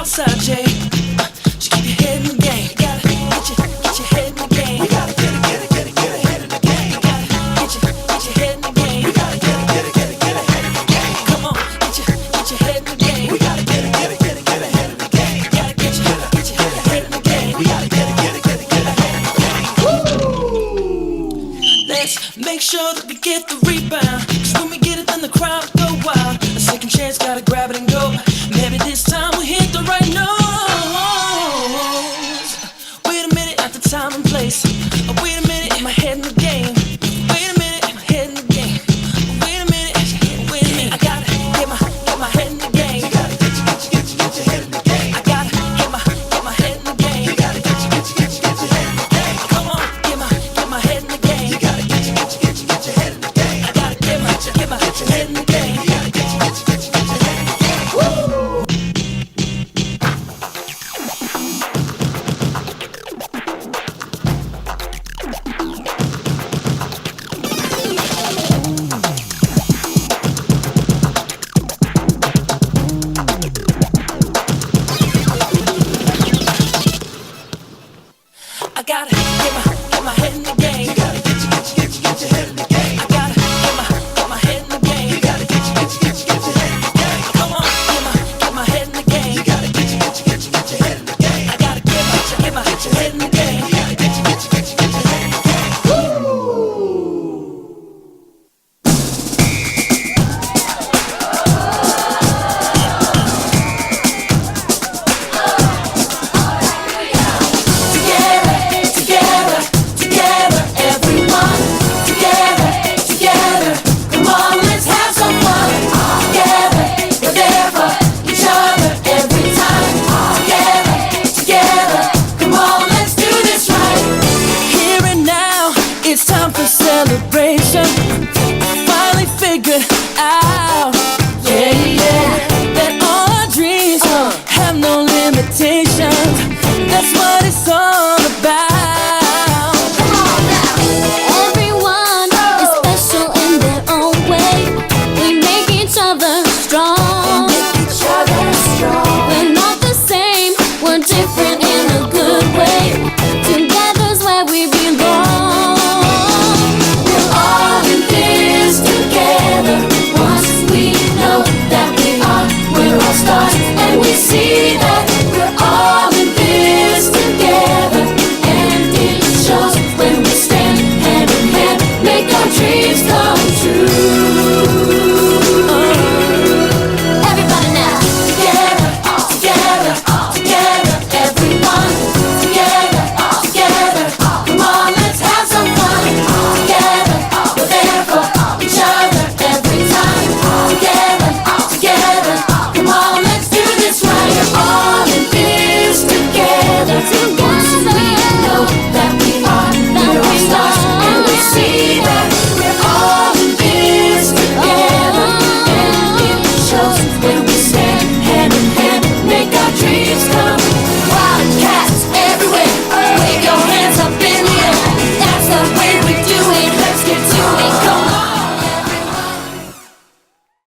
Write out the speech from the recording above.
outside, Jay. Just keep your head in the game. You gotta get your head in the game. You gotta get ahead in the game. You gotta get your head in the game. You gotta get ahead in the game. Come on, get your head in the game. We gotta get ahead in the game. You gotta get your head in the game. We gotta get ahead in the game. Woo! Let's make sure that we get the rebound. 'Cause when we get it, then the crowd go wild. A second chance, gotta grab it and go. Maybe this time we hit the right notes. Wait a minute at the time and place. Wait a minute, my head in the game. Wait a minute, my head in the game. Wait a minute, I gotta get my head in the game. You gotta get your head in the game. I gotta get my head in the game. You gotta get your head in the game. Come on, get my head in the game. You gotta get your head in the game. I gotta get my head in the game. You gotta get your head in the game. Woo! I gotta get my head in the game. You gotta get your head in the game. I gotta get my head in the game. You gotta get your head in the game. Come on, get my head in the game. You gotta get your head in the game. I gotta get my head in the game. You gotta get your head in the game. Woo! It's time for celebration. Finally figured out, that all our dreams have no limitations. That's what it's all about. Come on now. Everyone is special in their own way. We make each other strong. We're not the same, we're different in a good way. Together's where we belong. Once we know that we are, we're all stars, and we see that